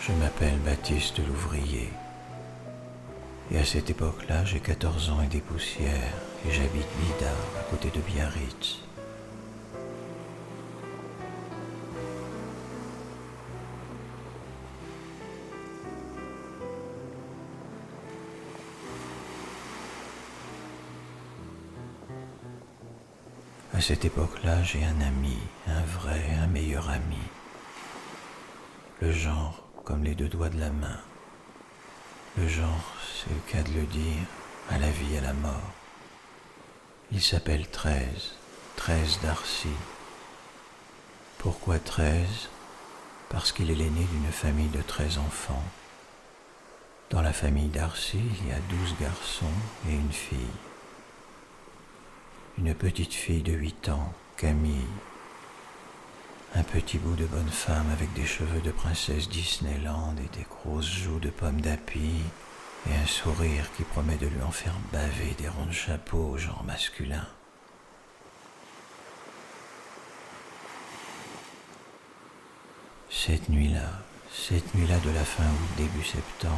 Je m'appelle Baptiste l'ouvrier. Et à cette époque-là, j'ai 14 ans et des poussières, et j'habite Bidart, à côté de Biarritz. À cette époque-là, j'ai un ami, un meilleur ami. Le genre comme les deux doigts de la main. Le genre, c'est le cas de le dire, à la vie, à la mort. Il s'appelle 13 Darcy. Pourquoi 13? Parce qu'il est l'aîné d'une famille de 13 enfants. Dans la famille Darcy, il y a 12 garçons et une fille. Une petite fille de 8 ans, Camille. Un petit bout de bonne femme avec des cheveux de princesse Disneyland et des grosses joues de pomme d'api et un sourire qui promet de lui en faire baver des ronds de chapeau au genre masculin. Cette nuit-là de la fin août, début septembre,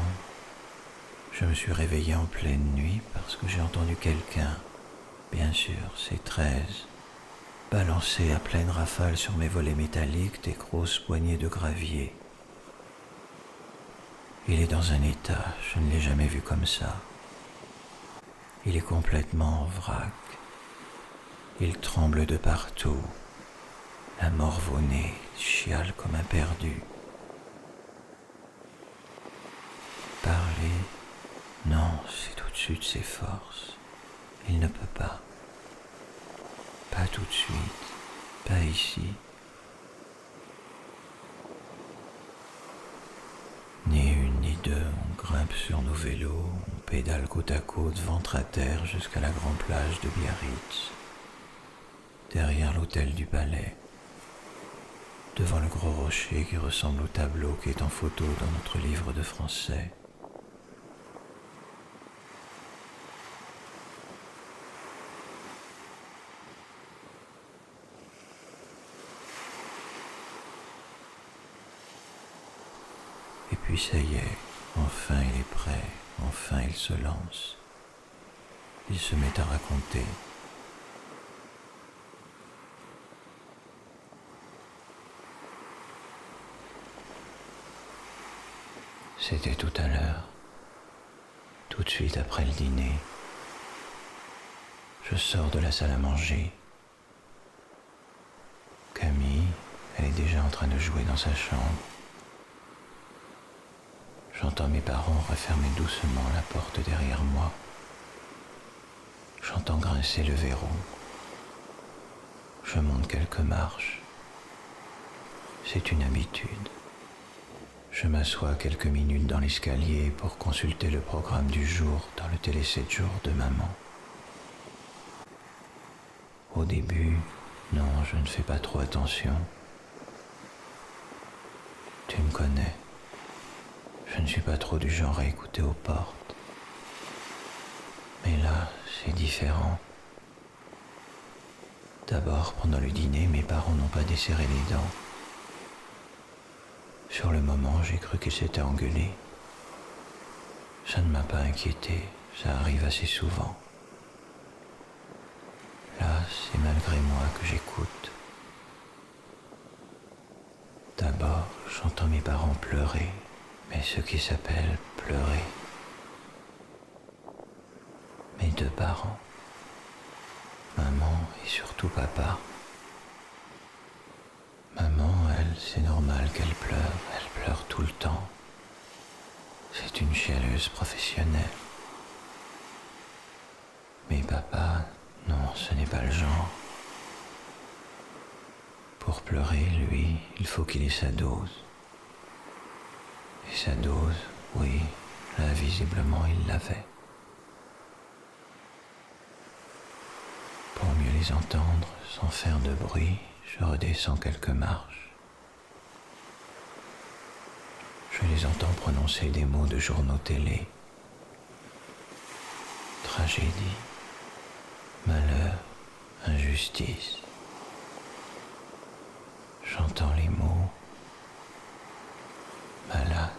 je me suis réveillé en pleine nuit parce que j'ai entendu quelqu'un, bien sûr, c'est 13, balancer à pleine rafale sur mes volets métalliques des grosses poignées de gravier. Il est dans un état, je ne l'ai jamais vu comme ça. Il est complètement en vrac. Il tremble de partout. La morve-au-nez chiale comme un perdu. Parler, non, c'est au-dessus de ses forces. Il ne peut pas. Pas tout de suite, pas ici. Ni une ni deux, on grimpe sur nos vélos, on pédale côte à côte, ventre à terre, jusqu'à la grande plage de Biarritz. Derrière l'hôtel du Palais, devant le gros rocher qui ressemble au tableau qui est en photo dans notre livre de français. Et puis ça y est, enfin il est prêt, enfin il se lance. Il se met à raconter. C'était tout à l'heure, tout de suite après le dîner. Je sors de la salle à manger. Camille, elle est déjà en train de jouer dans sa chambre. J'entends mes parents refermer doucement la porte derrière moi. J'entends grincer le verrou. Je monte quelques marches. C'est une habitude. Je m'assois quelques minutes dans l'escalier pour consulter le programme du jour dans le télé 7 jours de maman. Au début, non, je ne fais pas trop attention. Tu me connais. Je ne suis pas trop du genre à écouter aux portes. Mais là, c'est différent. D'abord, pendant le dîner, mes parents n'ont pas desserré les dents. Sur le moment, j'ai cru qu'ils s'étaient engueulés. Ça ne m'a pas inquiété, ça arrive assez souvent. Là, c'est malgré moi que j'écoute. D'abord, j'entends mes parents pleurer, mais ce qui s'appelle pleurer. Mes deux parents, maman et surtout papa. Maman, elle, c'est normal qu'elle pleure tout le temps. C'est une chialeuse professionnelle. Mais papa, non, ce n'est pas le genre. Pour pleurer, lui, il faut qu'il ait sa dose. Et sa dose, oui, là, visiblement, il l'avait. Pour mieux les entendre, sans faire de bruit, je redescends quelques marches. Je les entends prononcer des mots de journaux télé. Tragédie, malheur, injustice. J'entends les mots malade,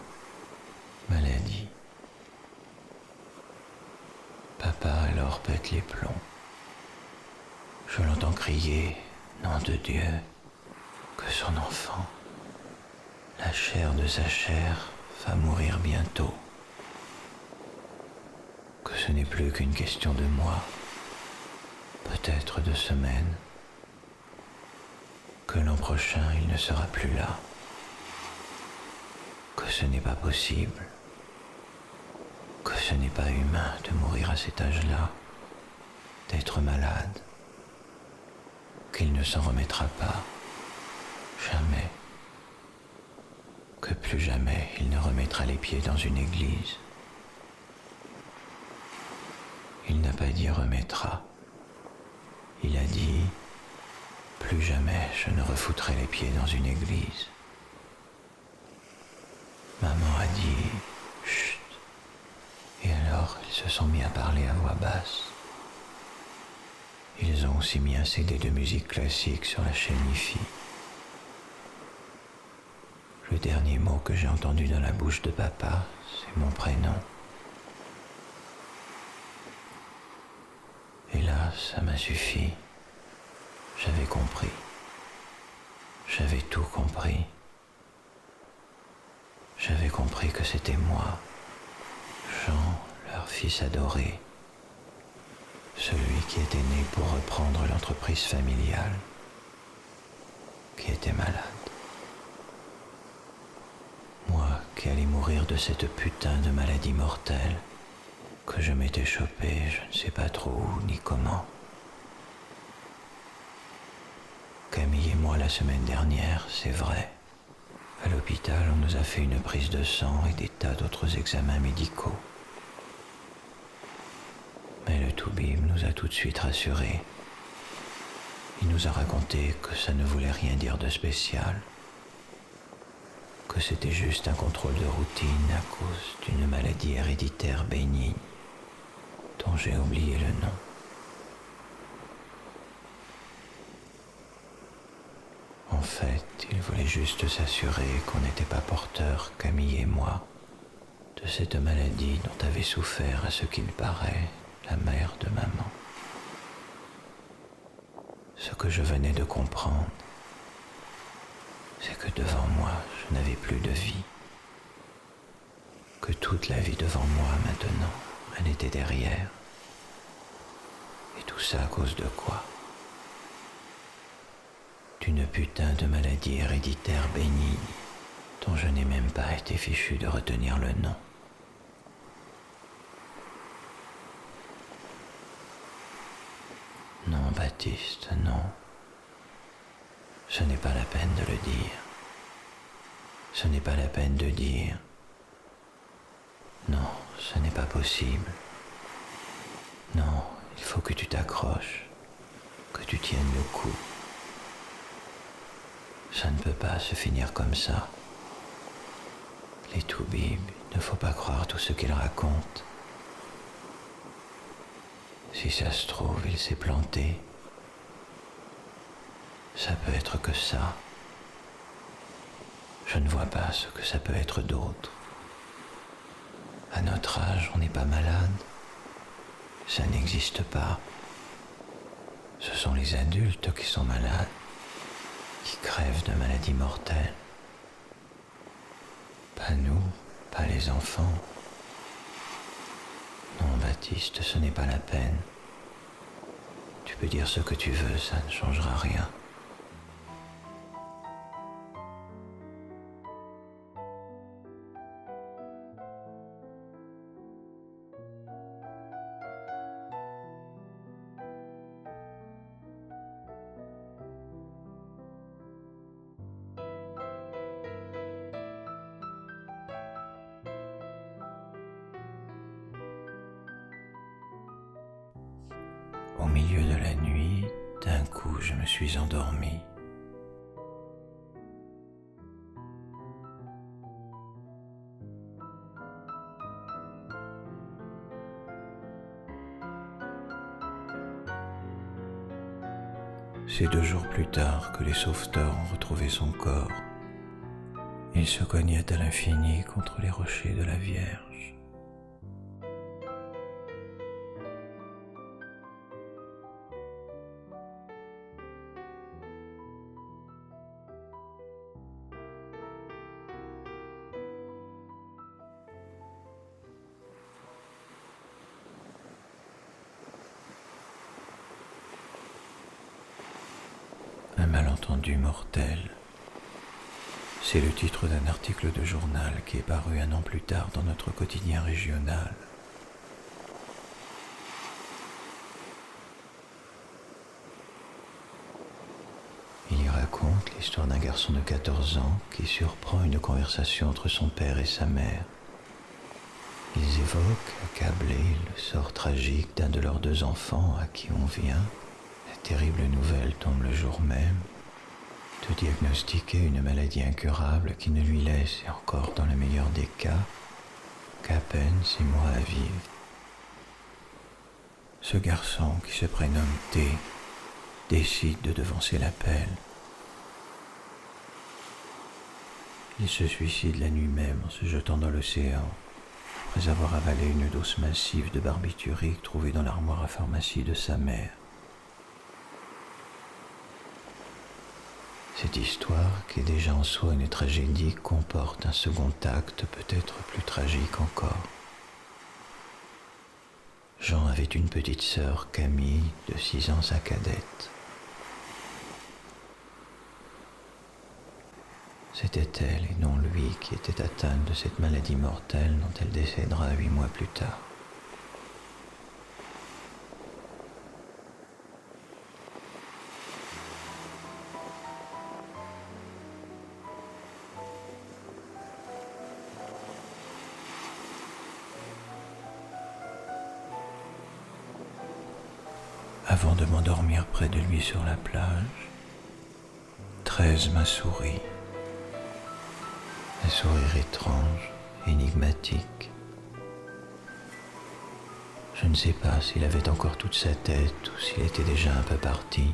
corps pète les plombs. Je l'entends crier, nom de Dieu, que son enfant, la chair de sa chair, va mourir bientôt. Que ce n'est plus qu'une question de mois, peut-être de semaines, que l'an prochain il ne sera plus là, que ce n'est pas possible, que ce n'est pas humain de mourir à cet âge-là, d'être malade, qu'il ne s'en remettra pas, jamais, que plus jamais il ne remettra les pieds dans une église. Il n'a pas dit remettra, il a dit plus jamais je ne refoutrai les pieds dans une église. Maman a dit chut, et alors ils se sont mis à parler à voix basse. Ils ont aussi mis un CD de musique classique sur la chaîne IFI. Le dernier mot que j'ai entendu dans la bouche de papa, c'est mon prénom. Et là, ça m'a suffi. J'avais compris. J'avais tout compris. J'avais compris que c'était moi, Jean, leur fils adoré, celui qui était né pour reprendre l'entreprise familiale, qui était malade. Moi qui allais mourir de cette putain de maladie mortelle que je m'étais chopée, je ne sais pas trop où ni comment. Camille et moi la semaine dernière, c'est vrai. À l'hôpital, on nous a fait une prise de sang et des tas d'autres examens médicaux. Mais le toubib nous a tout de suite rassurés. Il nous a raconté que ça ne voulait rien dire de spécial, que c'était juste un contrôle de routine à cause d'une maladie héréditaire bénigne, dont j'ai oublié le nom. En fait, il voulait juste s'assurer qu'on n'était pas porteurs, Camille et moi, de cette maladie dont avait souffert, à ce qu'il paraît, la mère de maman. Ce que je venais de comprendre, c'est que devant moi, je n'avais plus de vie. Que toute la vie devant moi maintenant, elle était derrière. Et tout ça à cause de quoi ? D'une putain de maladie héréditaire bénigne dont je n'ai même pas été fichu de retenir le nom. Non, Baptiste, non. Ce n'est pas la peine de le dire. Ce n'est pas la peine de dire. Non, ce n'est pas possible. Non, il faut que tu t'accroches, que tu tiennes le coup. Ça ne peut pas se finir comme ça. Les toubibs, il ne faut pas croire tout ce qu'ils racontent. Si ça se trouve, il s'est planté. Ça peut être que ça. Je ne vois pas ce que ça peut être d'autre. À notre âge, on n'est pas malade. Ça n'existe pas. Ce sont les adultes qui sont malades, qui crèvent de maladies mortelles. Pas nous, pas les enfants. Non, Baptiste, ce n'est pas la peine. Tu peux dire ce que tu veux, ça ne changera rien. Au milieu de la nuit, d'un coup, je me suis endormi. C'est 2 jours plus tard que les sauveteurs ont retrouvé son corps. Il se cognait à l'infini contre les rochers de la Vierge. malentendu mortel. C'est le titre d'un article de journal qui est paru un an plus tard dans notre quotidien régional. Il y raconte l'histoire d'un garçon de 14 ans qui surprend une conversation entre son père et sa mère. Ils évoquent, accablés, le sort tragique d'un de leurs 2 enfants à qui on vient. La terrible nouvelle tombe le jour même de diagnostiquer une maladie incurable qui ne lui laisse, et encore dans le meilleur des cas, qu'à peine 6 mois à vivre. Ce garçon, qui se prénomme T, décide de devancer l'appel. Il se suicide la nuit même en se jetant dans l'océan, après avoir avalé une dose massive de barbiturique trouvée dans l'armoire à pharmacie de sa mère. Cette histoire, qui est déjà en soi une tragédie, comporte un second acte peut-être plus tragique encore. Jean avait une petite sœur, Camille, de 6 ans, sa cadette. C'était elle et non lui qui était atteinte de cette maladie mortelle dont elle décédera 8 mois plus tard. Avant de m'endormir près de lui sur la plage, 13 m'a souri. Un sourire étrange, énigmatique. Je ne sais pas s'il avait encore toute sa tête ou s'il était déjà un peu parti.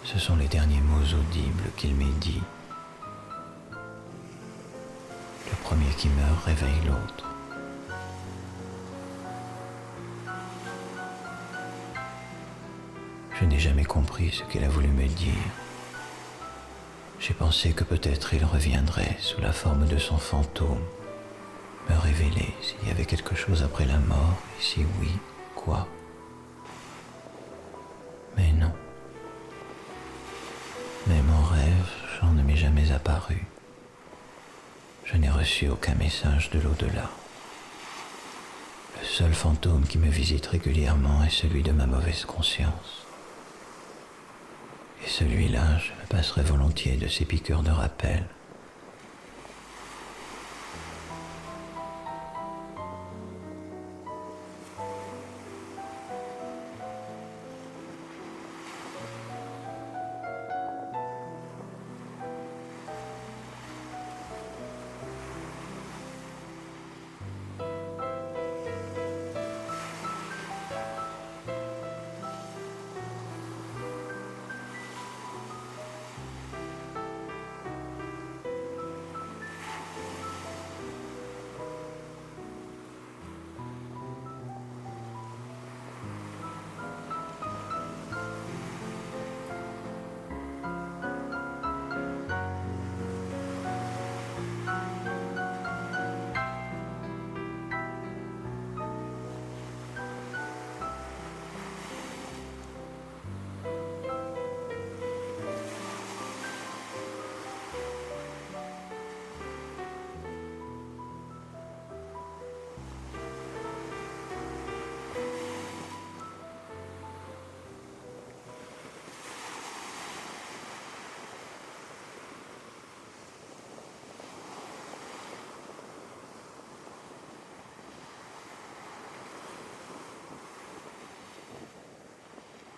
Ce sont les derniers mots audibles qu'il m'ait dit. Le premier qui meurt réveille l'autre. Je n'ai jamais compris ce qu'il a voulu me dire. J'ai pensé que peut-être il reviendrait sous la forme de son fantôme, me révéler s'il y avait quelque chose après la mort, et si oui, quoi. Mais non. Même en rêve, Jean ne m'est jamais apparu. Je n'ai reçu aucun message de l'au-delà. Le seul fantôme qui me visite régulièrement est celui de ma mauvaise conscience. Et celui-là, je me passerais volontiers de ces piqûres de rappel.